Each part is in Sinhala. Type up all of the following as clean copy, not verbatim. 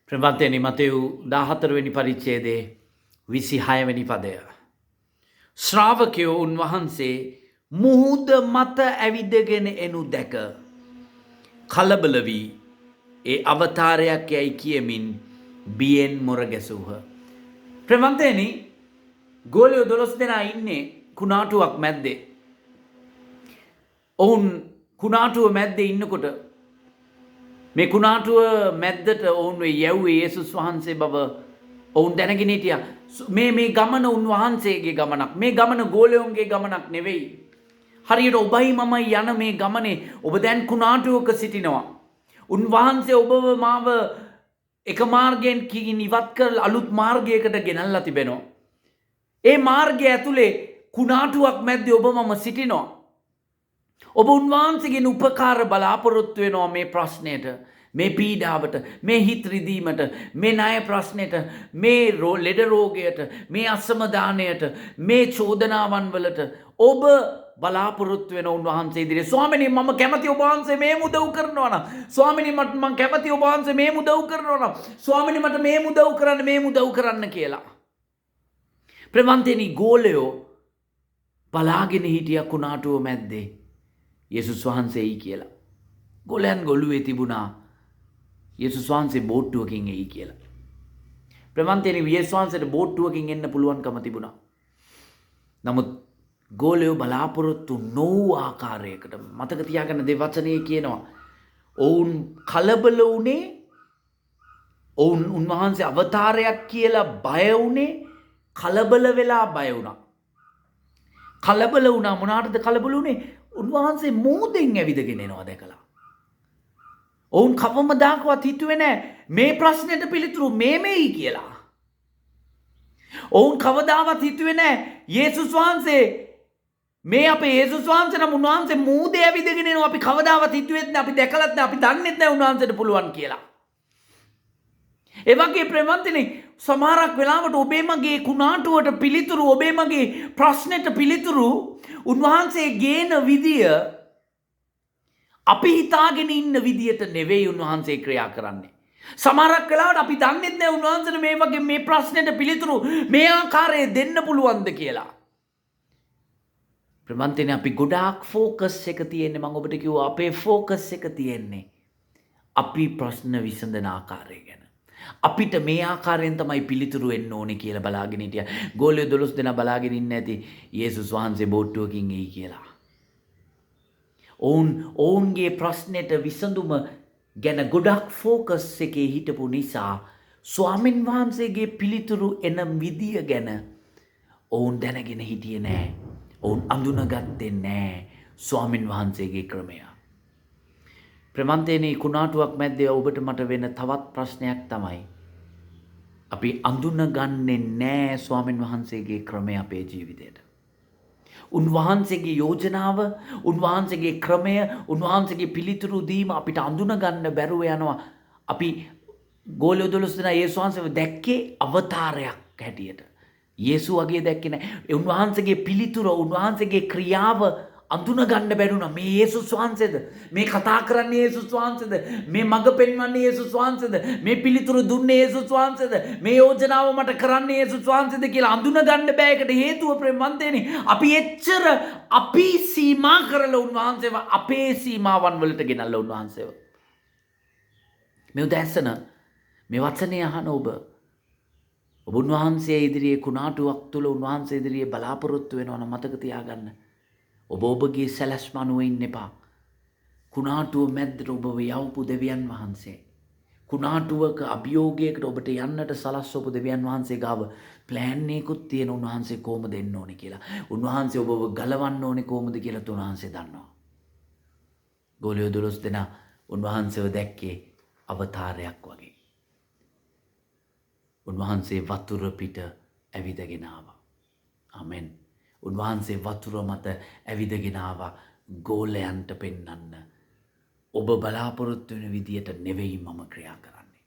ප්‍රවත්තනි මතෙව් 14 වෙනි පරිච්ඡේදයේ 26 වෙනි පදය. ශ්‍රාවකයෝ උන්වහන්සේ මුහුද මත ඇවිදගෙන එනු දැක කලබල වී ඒ අවතාරයක් යයි කියමින් බියෙන් මොර ගැසූහ. ප්‍රවත්තනි ගෝලියෝ 12 දෙනා ඉන්නේ කුණාටුවක් මැද්දේ. ඔවුන් කුණාටුව මැද්දේ ඉන්නකොට මේ කුණාටුව මැද්දට ඔවුන් යැව්වේ යේසුස් වහන්සේ බව ඔවුන් දැනගෙන හිටියා. මේ ගමන උන්වහන්සේගේ ගමනක්. මේ ගමන ගෝලයෝන්ගේ ගමනක් නෙවෙයි. හරියට ඔබයි මමයි යන මේ ගමනේ ඔබ දැන් කුණාටුවක සිටිනවා. උන්වහන්සේ ඔබව මාව එක මාර්ගයෙන් කියින් ඉවත් කරලා අලුත් මාර්ගයකට ගෙනල්ලා තිබෙනවා. ඒ මාර්ගය ඇතුලේ කුණාටුවක් මැද්දේ ඔබ මම සිටිනවා. ඔබ උන්වහන්සේගෙන් උපකාර බලාපොරොත්තු වෙනවා මේ ප්‍රශ්නයට, මේ පීඩාවට, මේ හිත රිදීමට, මේ ණය ප්‍රශ්නෙට, මේ ලෙඩ රෝගයට, මේ අසමදානයට, මේ චෝදනාවන් වලට ඔබ බලාපොරොත්තු වෙන උන්වහන්සේ ඉදිරියේ ස්වාමිනේ මම කැමති ඔබ වහන්සේ මේ උදව් කරනවා නම්, ස්වාමිනේ මම කැමති ඔබ වහන්සේ මේ උදව් කරනවා නම්, ස්වාමිනේ මට මේ උදව් කරන්න කියලා. ප්‍රවන්තෙනි ගෝලයෝ බලාගෙන හිටියා කුණාටුව මැද්දේ යේසුස් වහන්සේයි කියලා. ගොලයන් ගොළුවේ තිබුණා යේසුස් වහන්සේ බෝට්ටුවකින් එයි කියලා. ප්‍රවන්තයනි යේසුස් වහන්සේට බෝට්ටුවකින් එන්න පුළුවන්කම තිබුණා. නමුත් ගෝලයෝ බලාපොරොත්තු නොවූ ආකාරයකට මතක තියාගන්න දෙවචනයේ කියනවා. ඔවුන් කලබල වුණේ, ඔවුන් උන්වහන්සේ අවතාරයක් කියලා බය වුණේ, කලබල වෙලා බය වුණා. කලබල වුණා මොනකටද කලබල වුණේ? උන්වහන්සේ මූදෙන් ඇවිදගෙන එනවා දැකලා. ඔවුන් කවමදාකවත් හිතුවේ නැහැ මේ ප්‍රශ්නෙට පිළිතුරු මේයි කියලා. ඔවුන් කවදාවත් හිතුවේ නැහැ යේසුස් වහන්සේ මේ අපේ යේසුස් වහන්සේ නම් උන්වහන්සේ මූදේ ඇවිදගෙන එනවා. අපි කවදාවත් හිතුවෙත් නැහැ, අපි දැකලත් නැහැ, අපි දන්නෙත් නැහැ උන්වහන්සේට පුළුවන් කියලා. ඒ වගේ ප්‍රවන්තනේ සමහරක් වෙලාවට ඔබේ මගේ කුණාටුවට පිළිතුරු, ඔබේ මගේ ප්‍රශ්නෙට පිළිතුරු උන්වහන්සේ ගේන විදිය අපි හිතාගෙන ඉන්න විදියට නෙවෙයි උන්වහන්සේ ක්‍රියා කරන්නේ. සමහරක් වෙලාවට අපි දන්නෙත් නැහැ උන්වහන්සේට මේ වගේ මේ ප්‍රශ්නෙට පිළිතුරු මේ ආකාරයේ දෙන්න පුළුවන්ද කියලා. ප්‍රවන්තනේ අපි ගොඩාක් ફોකස් එක තියෙන්නේ, මම ඔබට කිව්වා අපේ ફોකස් එක තියෙන්නේ අපි ප්‍රශ්න විසඳන ආකාරය ගැන. අපිට මේ ආකාරයෙන් තමයි පිළිතුරු එන්න ඕනේ කියලා බලාගෙන හිටියා. ගෝලියෝ 12 දෙනා බලාගෙන ඉන්නේ නැති යේසුස් වහන්සේ බෝට්ටුවකින් එයි කියලා. ඔවුන්ගේ ප්‍රශ්නෙට විසඳුම ගැන ගොඩක් ෆෝකස් එකේ හිටපු නිසා ස්වාමින් වහන්සේගේ පිළිතුරු එන විදිය ගැන ඔවුන් දැනගෙන හිටියේ නැහැ. ඔවුන් අඳුනගත්තේ නැහැ ස්වාමින් වහන්සේගේ ක්‍රමය. ප්‍රවන්තයනි කුණාටුවක් මැද්දේ ඔබට මට වෙන තවත් ප්‍රශ්නයක් තමයි අපි අඳුනගන්නේ නැහැ ස්වාමින් වහන්සේගේ ක්‍රමය අපේ ජීවිතේට. උන්වහන්සේගේ යෝජනාව, උන්වහන්සේගේ ක්‍රමය, උන්වහන්සේගේ පිළිතුරු දීම අපිට අඳුනගන්න බැරුව යනවා. අපි ගෝලියෝ 12 දෙනා යේසුස් වහන්සේව දැක්කේ අවතාරයක් හැටියට. යේසු වගේ දැක්කේ නැහැ. උන්වහන්සේගේ පිළිතුර, උන්වහන්සේගේ ක්‍රියාව අඳුනගන්න බැරුණා. මේ යේසුස් වහන්සේද? මේ කතා කරන්නේ යේසුස් වහන්සේද? මේ මඟ පෙන්වන්නේ යේසුස් වහන්සේද? මේ පිළිතුරු දුන්නේ යේසුස් වහන්සේද? මේ යෝජනාව මට කරන්නේ යේසුස් වහන්සේද කියලා අඳුනගන්න බෑ. ඒකට හේතුව ප්‍රේමවන්තයනි අපි එච්චර අපි සීමා කරලා උන්වහන්සේව අපේ සීමාවන් වලට ගෙනල්ලා උන්වහන්සේව. මේ උදැසන මේ වචනේ අහන ඔබ උන්වහන්සේ ඉදිරියේ කුණාටුවක් තුල උන්වහන්සේ ඉදිරියේ බලාපොරොත්තු වෙනවා නම් මතක තියාගන්න. ඔබගේ සැලැස්ම අනුව ඉන්න එපා. කුණාටුව මැද්දට ඔබව යවපු දෙවියන් වහන්සේ, කුණාටුවක අභියෝගයකට ඔබට යන්නට සලස්වපු දෙවියන් වහන්සේ ගාව ප්ලෑන් එකකුත් තියෙන උන්වහන්සේ කොහොමද එන්න ඕනේ කියලා. උන්වහන්සේ ඔබව ගලවන්න ඕනේ කොහොමද කියලා උන්වහන්සේ දන්නවා. ගෝලියෝ 12 දෙනා උන්වහන්සේව දැක්කේ අවතාරයක් වගේ. උන්වහන්සේ වතුර පිට ඇවිදගෙන ආවා. ආමෙන්. උන්වහන්සේ වතුර මත ඇවිදගෙන ආවා ගෝලයන්ට පෙන්වන්න. ඔබ බලාපොරොත්තු වෙන විදියට නෙවෙයි මම ක්‍රියා කරන්නේ.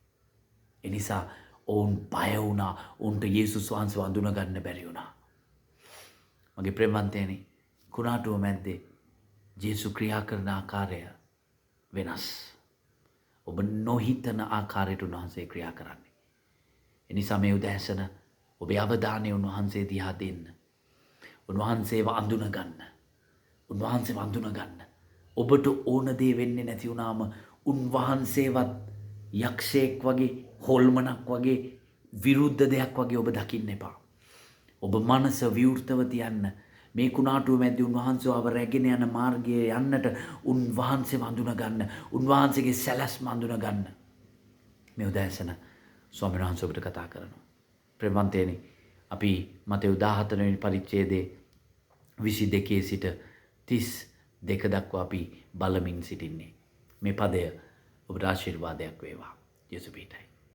ඒ නිසා ඔවුන් බය වුණා. උන්ට යේසුස් වහන්සේව අඳුනගන්න බැරි වුණා. මගේ ප්‍රේමවන්තයනි, කුණාටුව මැද්දේ යේසු ක්‍රියා කරන ආකාරය වෙනස්. ඔබ නොහිතන ආකාරයට උන්වහන්සේ ක්‍රියා කරන්නේ. එනිසා මේ උදෑසන ඔබේ අවධානය උන්වහන්සේ දිහා දෙන්න. උන්වහන්සේව අඳුනගන්න. උන්වහන්සේව අඳුනගන්න. ඔබට ඕන දේ වෙන්නේ නැති වුණාම උන්වහන්සේවත් යක්ෂයෙක් වගේ හොල්මනක් වගේ විරුද්ධ දෙයක් වගේ ඔබ දකින්න එපා. ඔබ මනස විවෘතව තියන්න. මේ කුණාටුව මැද්දේ උන්වහන්සේව රැගෙන යන මාර්ගයේ යන්නට උන්වහන්සේව අඳුනගන්න. උන්වහන්සේගේ සැලැස්ම අඳුනගන්න. මේ උදෑසන ස්වාමීන් වහන්සේ ඔබට කතා කරනවා. ප්‍රේමවන්තයනි, අපි මතෙව් 14 වෙනි පරිච්ඡේදයේ 22 සිට 32 දක්වා අපි බලමින් සිටින්නේ. මේ පදය ඔබට ආශිර්වාදයක් වේවා. යේසුස් පිටයි.